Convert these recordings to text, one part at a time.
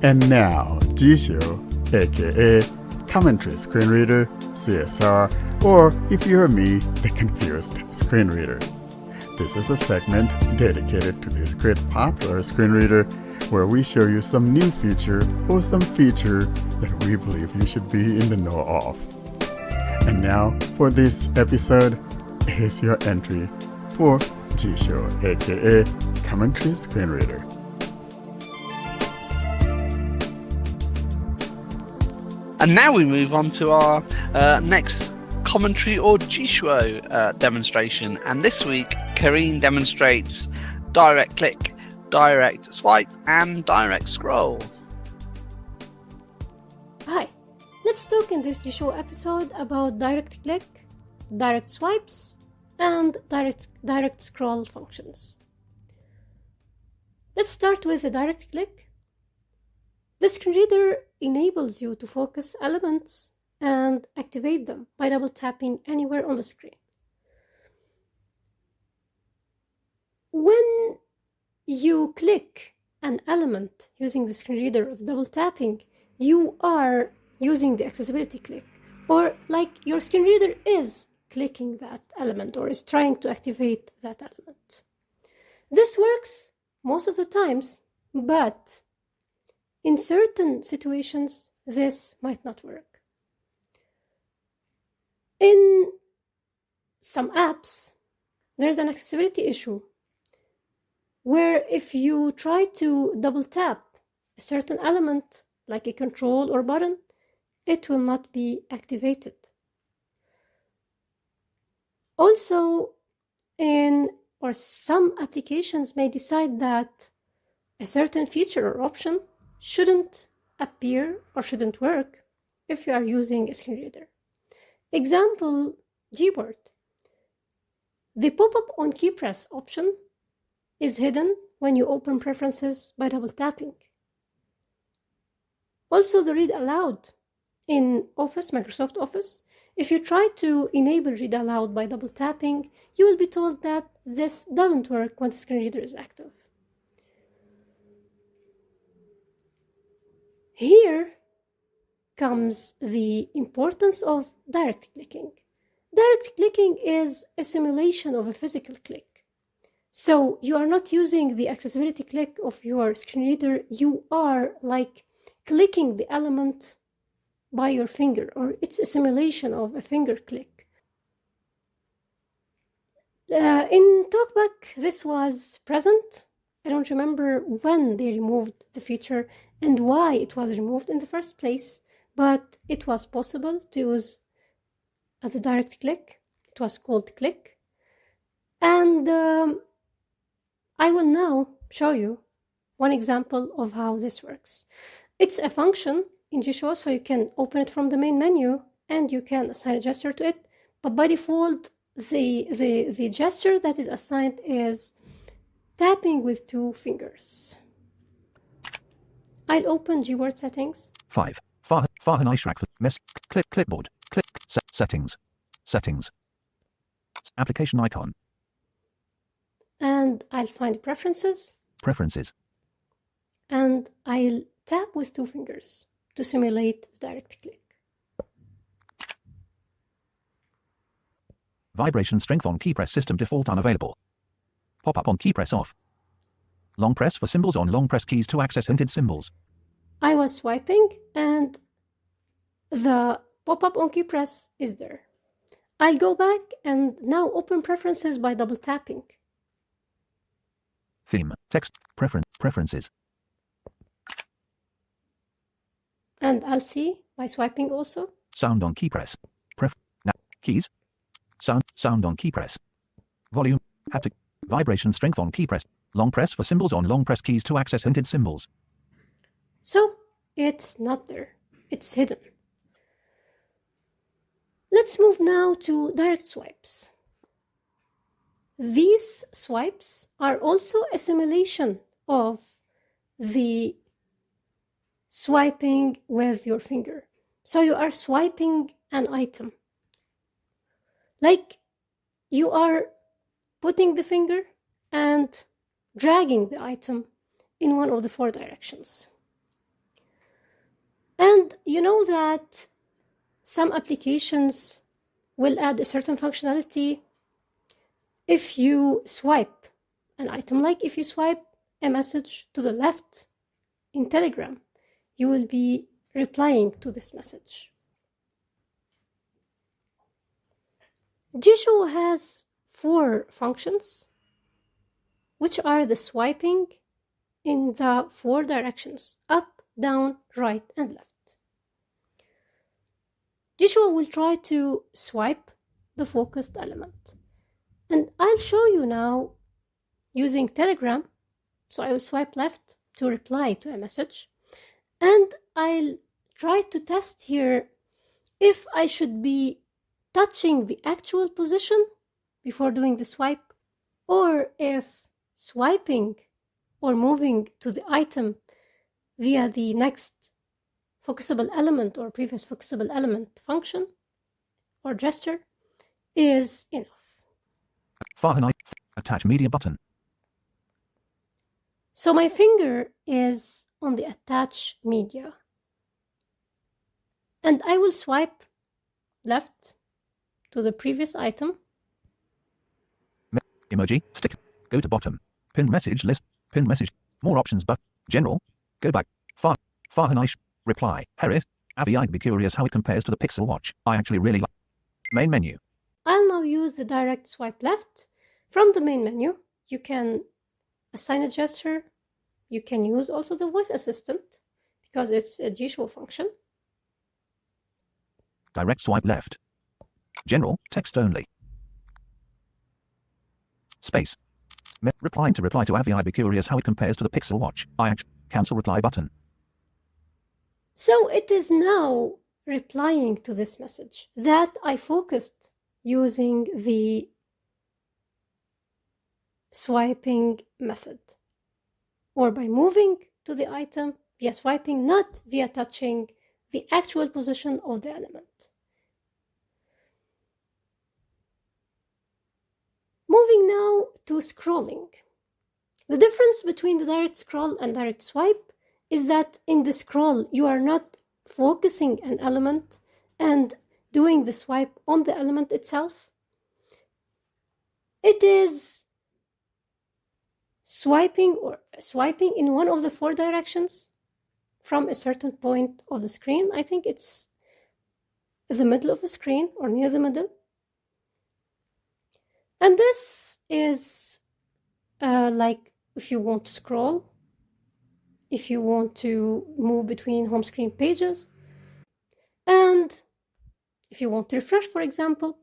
And now, Jieshuo, aka Commentary Screen Reader, CSR, or if you're me, the Confused Screen Reader. This is a segment dedicated to this great popular screen reader where we show you some new feature or some feature that we believe you should be in the know of. And now, for this episode, here's your entry for Jieshuo, aka Commentary Screen Reader. And now we move on to our next commentary or Jieshuo demonstration. And this week, Karene demonstrates direct click, direct swipe, and direct scroll. Hi, let's talk in this Jieshuo episode about direct click, direct swipes, and direct scroll functions. Let's start with the direct click. The screen reader enables you to focus elements and activate them by double tapping anywhere on the screen. When you click an element using the screen reader with double tapping, you are using the accessibility click, or like your screen reader is clicking that element or is trying to activate that element. This works most of the times, but in certain situations, this might not work. In some apps, there's an accessibility issue where if you try to double tap a certain element, like a control or button, it will not be activated. Also, some applications may decide that a certain feature or option shouldn't appear or shouldn't work if you are using a screen reader. Example, Gboard. The pop-up on key press option is hidden when you open preferences by double tapping. Also, the read aloud in Office, Microsoft Office, if you try to enable read aloud by double tapping, you will be told that this doesn't work when the screen reader is active. Here comes the importance of direct clicking. Direct clicking is a simulation of a physical click. So you are not using the accessibility click of your screen reader, you are like clicking the element by your finger, or it's a simulation of a finger click. In TalkBack, this was present. I don't remember when they removed the feature and why it was removed in the first place, but it was possible to use the direct click. It was called click. And I will now show you one example of how this works. It's a function in Jieshuo, so you can open it from the main menu and you can assign a gesture to it. But by default, the gesture that is assigned is tapping with 2 fingers. I'll open Gboard settings. 5. Farhan Ishrak. Clipboard. Settings. Application icon. And I'll find preferences. And I'll tap with 2 fingers to simulate the direct click. Vibration strength on key press system default unavailable. Pop-up on key press off. Long press for symbols on long press keys to access hinted symbols. I was swiping and the pop-up on key press is there. I'll go back and now open preferences by double tapping. Theme, text, preferences. And I'll see by swiping also. Sound on key press. Keys. Sound on key press. Volume, haptic, vibration strength on key press. Long press for symbols on long press keys to access hinted symbols. So, it's not there. It's hidden. Let's move now to direct swipes. These swipes are also a simulation of the swiping with your finger. So you are swiping an item. Like you are putting the finger and dragging the item in one of the 4 directions. And you know that some applications will add a certain functionality if you swipe an item. Like if you swipe a message to the left in Telegram, you will be replying to this message. Jieshuo has 4 functions, which are the swiping in the 4 directions: up, down, right, and left. Jieshuo will try to swipe the focused element. And I'll show you now using Telegram. So I will swipe left to reply to a message. And I'll try to test here if I should be touching the actual position before doing the swipe, or if swiping or moving to the item via the next focusable element or previous focusable element function or gesture is enough. Fahrenheit. Attach media button. So my finger is on the attach media. And I will swipe left to the previous item. Emoji. Stick. Go to bottom. Pinned message list. Pinned message. More options but general. Go back. Fahrenheit. Reply. Harris. Avi, I'd be curious how it compares to the Pixel Watch. I actually really like. Main menu. I'll now use the direct swipe left. From the main menu, you can assign a gesture. You can use also the voice assistant because it's a Jieshuo function. Direct swipe left. General. Text only. Space. Reply to Avi, I'd be curious how it compares to the Pixel Watch. I actually cancel reply button. So it is now replying to this message that I focused using the swiping method, or by moving to the item via swiping, not via touching the actual position of the element. Moving now to scrolling. The difference between the direct scroll and direct swipe is that in the scroll you are not focusing an element and doing the swipe on the element itself. It is swiping in one of the 4 directions from a certain point of the screen. I think it's the middle of the screen or near the middle. And this is like if you want to scroll, if you want to move between home screen pages, and if you want to refresh, for example.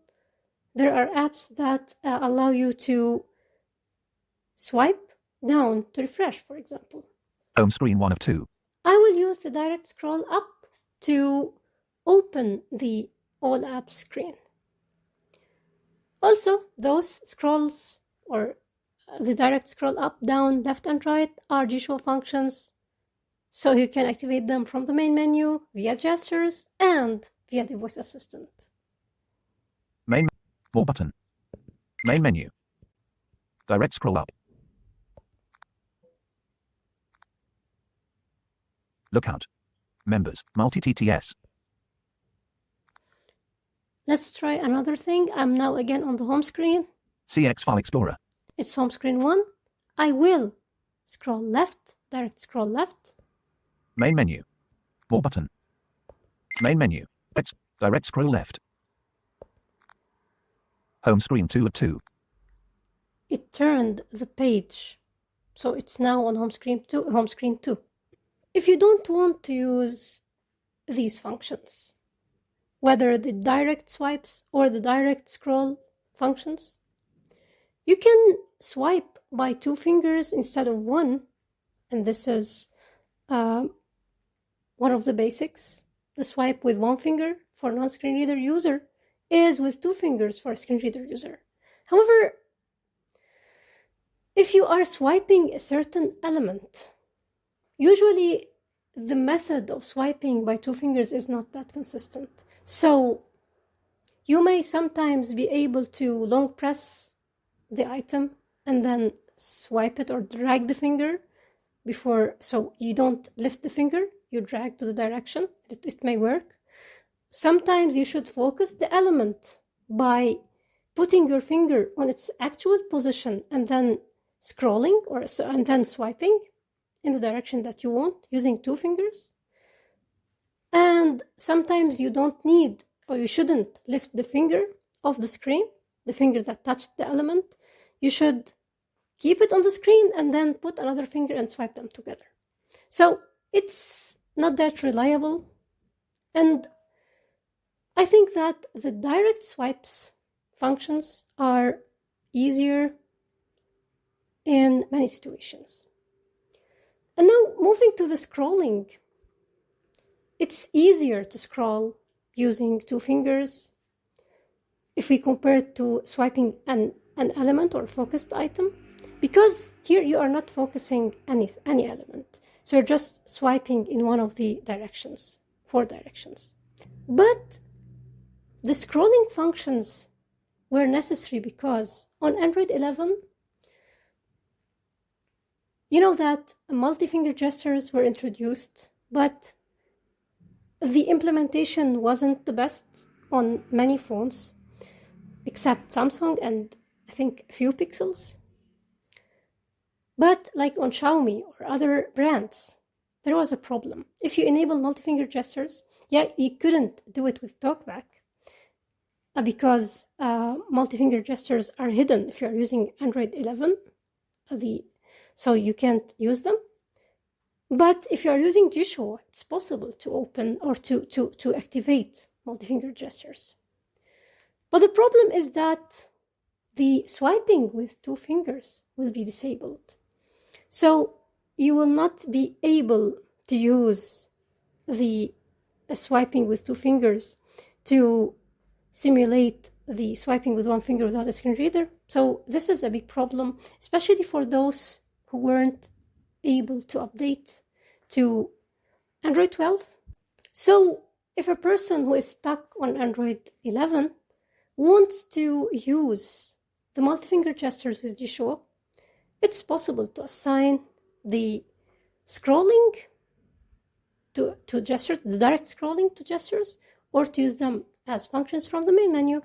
There are apps that allow you to swipe down to refresh, for example. Home screen 1 of 2. I will use the direct scroll up to open the all apps screen. Also, those scrolls, or the direct scroll up, down, left, and right, are Jieshuo functions. So you can activate them from the main menu, via gestures, and via the voice assistant. More button. Main menu. Direct scroll up. Lookout. Members. Multi-TTS. Let's try another thing. I'm now again on the home screen. CX File Explorer. It's home screen 1. I will scroll left, direct scroll left. Main menu. More button. Main menu. Direct scroll left. Home screen 2 of 2. It turned the page, so it's now on home screen 2. If you don't want to use these functions, whether the direct swipes or the direct scroll functions, you can swipe by 2 fingers instead of 1, and this is one of the basics. The swipe with 1 finger for non-screen reader user is with 2 fingers for a screen reader user. However, if you are swiping a certain element, usually the method of swiping by 2 fingers is not that consistent. So you may sometimes be able to long press the item and then swipe it or drag the finger before, so you don't lift the finger you drag to the direction, it may work. Sometimes you should focus the element by putting your finger on its actual position and then scrolling and then swiping in the direction that you want using 2 fingers. And sometimes you don't need, or you shouldn't lift the finger off the screen, the finger that touched the element. You should keep it on the screen and then put another finger and swipe them together. So it's not that reliable. And I think that the direct swipes functions are easier in many situations. And now moving to the scrolling. It's easier to scroll using 2 fingers if we compare it to swiping an element or focused item, because here you are not focusing any element. So you're just swiping in one of the directions, 4 directions. But the scrolling functions were necessary because on Android 11, you know that multi-finger gestures were introduced, but the implementation wasn't the best on many phones, except Samsung and I think a few Pixels. But like on Xiaomi or other brands, there was a problem. If you enable multi-finger gestures, you couldn't do it with TalkBack because multi-finger gestures are hidden if you're using Android 11, so you can't use them. But if you are using Jieshuo, it's possible to open or to activate multi-finger gestures. But the problem is that the swiping with 2 fingers will be disabled. So you will not be able to use the swiping with 2 fingers to simulate the swiping with 1 finger without a screen reader. So this is a big problem, especially for those who weren't able to update to Android 12. So if a person who is stuck on Android 11 wants to use the multi-finger gestures with Jieshuo, it's possible to assign the scrolling to gestures, the direct scrolling to gestures, or to use them as functions from the main menu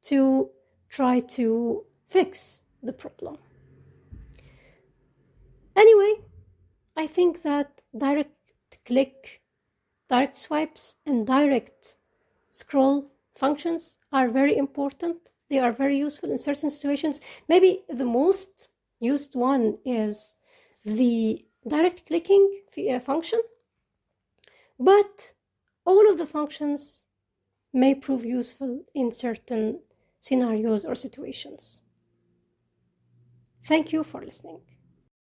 to try to fix the problem. Anyway, I think that direct click, direct swipes, and direct scroll functions are very important. They are very useful in certain situations. Maybe the most used one is the direct clicking function, but all of the functions may prove useful in certain scenarios or situations. Thank you for listening.